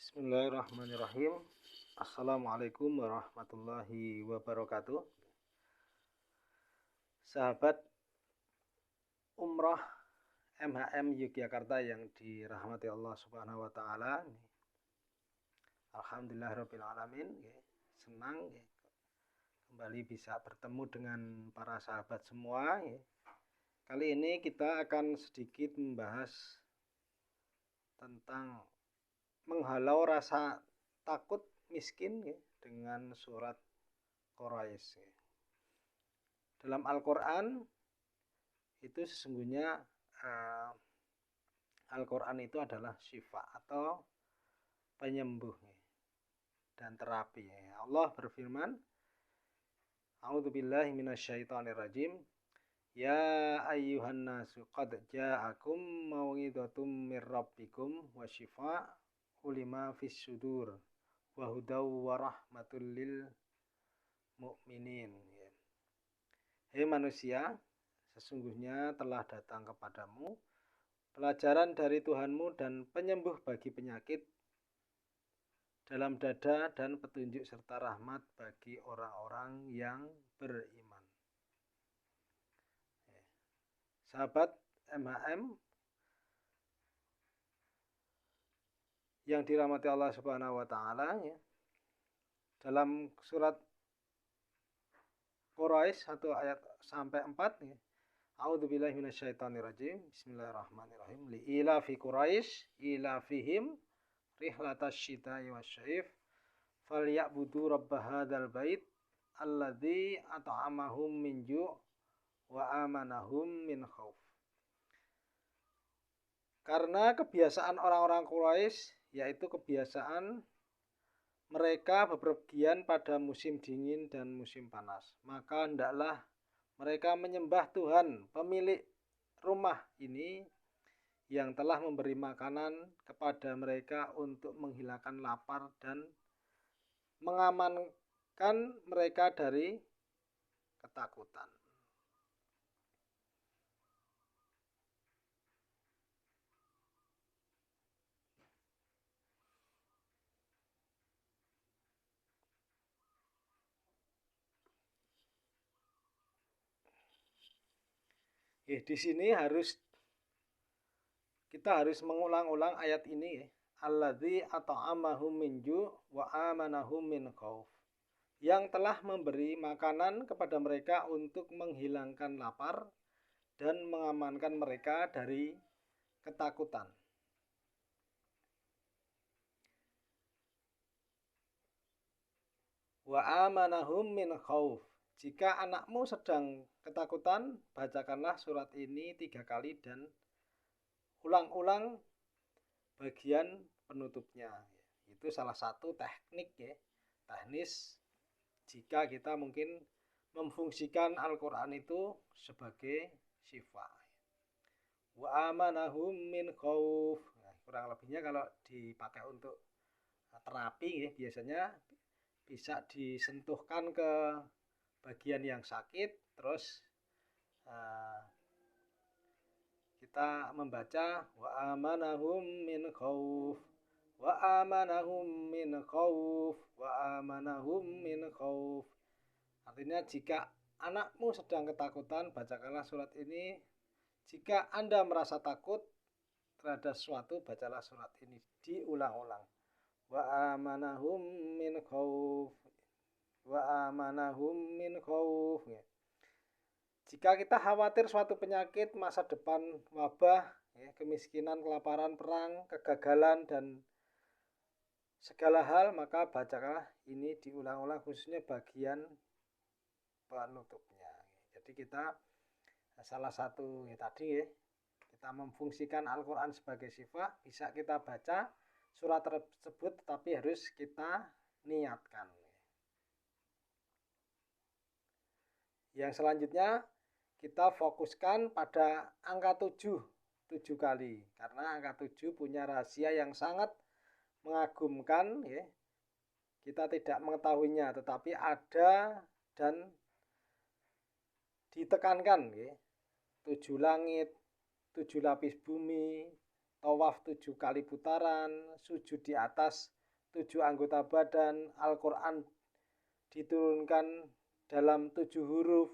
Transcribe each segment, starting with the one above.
Bismillahirrahmanirrahim. Assalamualaikum warahmatullahi wabarakatuh. Sahabat umrah MHM Yogyakarta yang dirahmati Allah Subhanahu wa taala. Alhamdulillahirabbil alamin. Senang kembali bisa bertemu dengan para sahabat semua. Kali ini kita akan sedikit membahas tentang menghalau rasa takut miskin dengan surat Quraisy. Dalam Al-Quran itu sesungguhnya Al-Quran itu adalah syifa atau penyembuh dan terapi. Allah berfirman, A'udzubillahi minasyaitonirrajim. Ya ayyuhan nasu qad ja'akum mau'izatum mir rabbikum wa syifa'un lima fis sudur wa hudaw wa rahmatul lil mu'minin. Hei manusia, sesungguhnya telah datang kepadamu pelajaran dari Tuhanmu dan penyembuh bagi penyakit dalam dada dan petunjuk serta rahmat bagi orang-orang yang beriman. Sahabat MHM yang dirahmati Allah Subhanahu wa taala, dalam surat Quraisy 1 ayat sampai 4, A'udzubillahi minasyaitonirrajim. Bismillahirrahmanirrahim. Li ilafi Quraisy ilafihim rihlatash syita'i wasyaif falyabudu rabb hadzal bait alladzi at'amahum min ju' wa amanahum min khauf. Karena kebiasaan orang-orang Quraisy, yaitu kebiasaan mereka bepergian pada musim dingin dan musim panas, maka hendaklah mereka menyembah Tuhan pemilik rumah ini yang telah memberi makanan kepada mereka untuk menghilangkan lapar dan mengamankan mereka dari ketakutan. Di sini kita harus mengulang-ulang ayat ini. Alladzi at'amahum min ju' wa amanahum min khauf. Yang telah memberi makanan kepada mereka untuk menghilangkan lapar dan mengamankan mereka dari ketakutan. Wa amanahum min khauf. Jika anakmu sedang ketakutan, bacakanlah surat ini 3 kali dan ulang-ulang bagian penutupnya. Itu salah satu teknik teknis jika kita mungkin memfungsikan Al-Quran itu sebagai syifa. Wa amanahum min khauf. Kurang lebihnya kalau dipakai untuk terapi biasanya bisa disentuhkan ke bagian yang sakit, terus kita membaca wa amanahum min khauf, wa amanahum min khauf, wa amanahum min khauf. Artinya jika anakmu sedang ketakutan, bacakanlah surat ini. Jika Anda merasa takut terhadap sesuatu, bacalah surat ini diulang-ulang. Wa amanahum min khauf, wa amanahum min khauf. Jika kita khawatir suatu penyakit, masa depan, wabah, kemiskinan, kelaparan, perang, kegagalan, dan segala hal, maka bacakanlah ini diulang-ulang, khususnya bagian penutupnya. Jadi kita salah satu tadi kita memfungsikan Al-Quran sebagai syifa, bisa kita baca surat tersebut, tetapi harus kita niatkan. Yang selanjutnya kita fokuskan pada angka 7 kali, karena angka 7 punya rahasia yang sangat mengagumkan. Kita tidak mengetahuinya, tetapi ada dan ditekankan. 7 langit, 7 lapis bumi, tawaf 7 kali putaran, sujud di atas 7 anggota badan, Al-Quran diturunkan dalam 7 huruf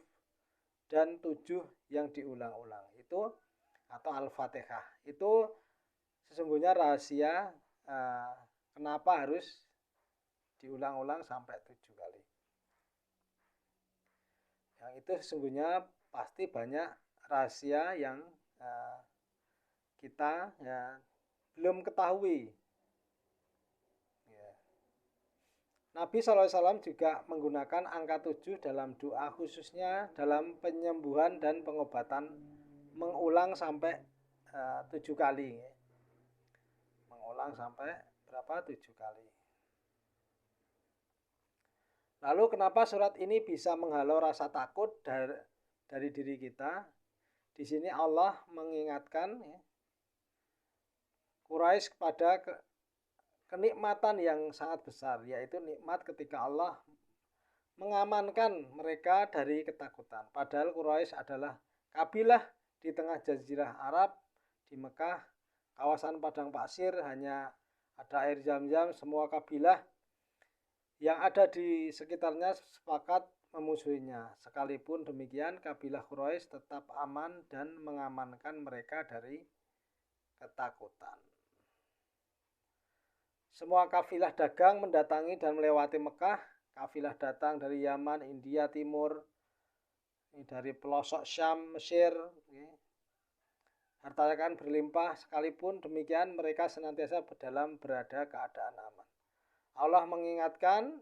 dan 7 yang diulang-ulang. Itu atau Al-Fatihah. Itu sesungguhnya rahasia kenapa harus diulang-ulang sampai 7 kali. Yang itu sesungguhnya pasti banyak rahasia yang kita belum ketahui. Nabi SAW juga menggunakan angka 7 dalam doa, khususnya dalam penyembuhan dan pengobatan, mengulang sampai 7 kali. Mengulang sampai berapa? 7 kali. Lalu kenapa surat ini bisa menghalau rasa takut dari diri kita? Di sini Allah mengingatkan Quraisy kepada kenikmatan yang sangat besar, yaitu nikmat ketika Allah mengamankan mereka dari ketakutan. Padahal Quraisy adalah kabilah di tengah jazirah Arab, di Mekah, kawasan padang pasir, hanya ada air zam-zam. Semua kabilah yang ada di sekitarnya sepakat memusuhinya. Sekalipun demikian, kabilah Quraisy tetap aman dan mengamankan mereka dari ketakutan. Semua kafilah dagang mendatangi dan melewati Mekah. Kafilah datang dari Yaman, India Timur, dari pelosok Syam, Mesir. Hartanya kan berlimpah. Sekalipun demikian, mereka senantiasa berada keadaan aman. Allah mengingatkan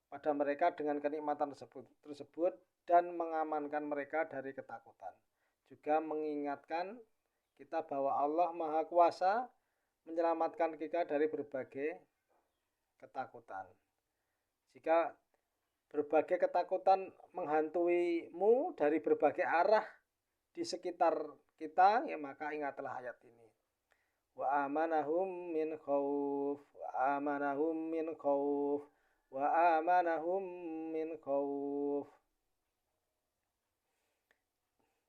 pada mereka dengan kenikmatan tersebut dan mengamankan mereka dari ketakutan. Juga mengingatkan kita bahwa Allah Maha Kuasa menyelamatkan kita dari berbagai ketakutan. Jika berbagai ketakutan menghantuimu dari berbagai arah di sekitar kita, ya maka ingatlah ayat ini. Wa amanahum min khauf, wa amanahum min khauf, wa amanahum min khauf.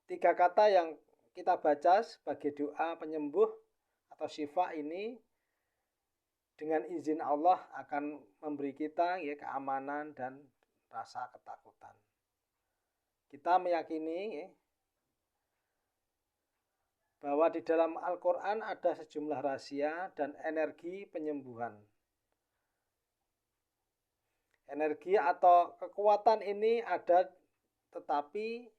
3 kata yang kita baca sebagai doa penyembuh atau syifa ini dengan izin Allah akan memberi kita keamanan dan rasa ketakutan. Kita meyakini bahwa di dalam Al-Quran ada sejumlah rahasia dan energi penyembuhan. Energi atau kekuatan ini ada, tetapi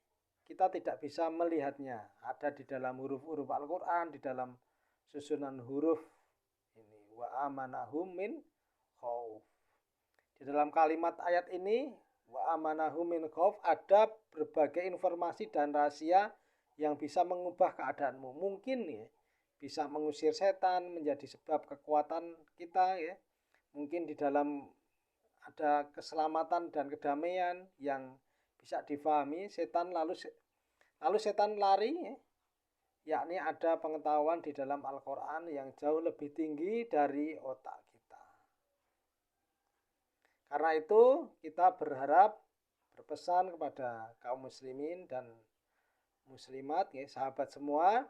kita tidak bisa melihatnya. Ada di dalam huruf-huruf Al-Quran, di dalam susunan huruf ini. Wa amanahum min khauf. Di dalam kalimat ayat ini, wa amanahum min khauf, ada berbagai informasi dan rahasia yang bisa mengubah keadaanmu. Mungkin bisa mengusir setan, menjadi sebab kekuatan kita. Mungkin di dalam ada keselamatan dan kedamaian yang bisa difahami setan, lalu setan lari. Yakni ada pengetahuan di dalam Al-Quran yang jauh lebih tinggi dari otak kita. Karena itu kita berpesan kepada kaum muslimin dan muslimat, sahabat semua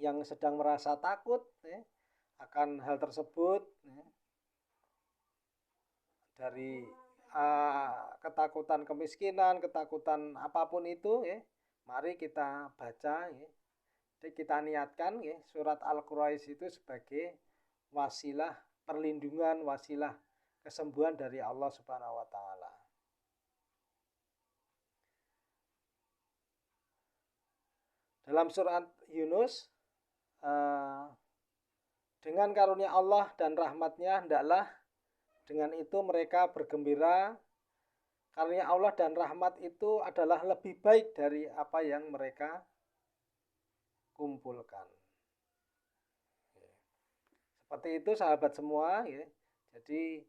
yang sedang merasa takut akan hal tersebut, dari ketakutan kemiskinan, ketakutan apapun itu, mari kita baca. Jadi kita niatkan surat Al-Quraisy itu sebagai wasilah perlindungan, wasilah kesembuhan dari Allah Subhanahu wa taala. Dalam surat Yunus, dengan karunia Allah dan rahmatnya hendaklah dengan itu mereka bergembira. Karunia Allah dan rahmat itu adalah lebih baik dari apa yang mereka kumpulkan. Seperti itu sahabat semua. Jadi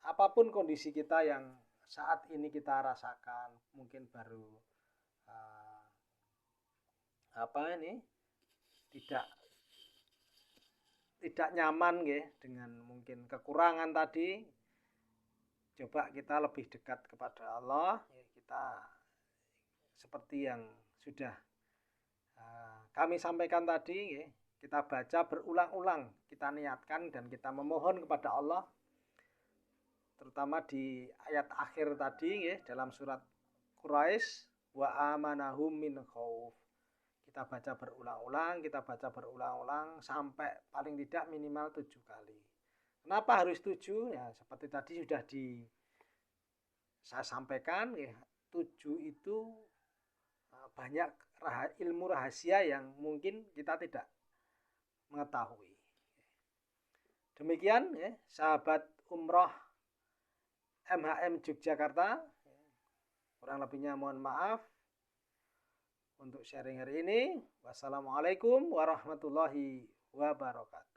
apapun kondisi kita yang saat ini kita rasakan, mungkin baru tidak nyaman dengan mungkin kekurangan tadi. Coba kita lebih dekat kepada Allah. Kita seperti yang sudah kami sampaikan tadi, kita baca berulang-ulang, kita niatkan dan kita memohon kepada Allah, terutama di ayat akhir tadi ya, dalam surat Quraisy, wa amanahum min khauf. Kita baca berulang-ulang sampai paling tidak minimal 7 kali. Kenapa harus 7? Ya, seperti tadi sudah saya sampaikan ya, 7 itu banyak ilmu rahasia yang mungkin kita tidak mengetahui. Demikian ya, sahabat umroh MHM Yogyakarta. Kurang lebihnya mohon maaf untuk sharing hari ini. Wassalamualaikum warahmatullahi wabarakatuh.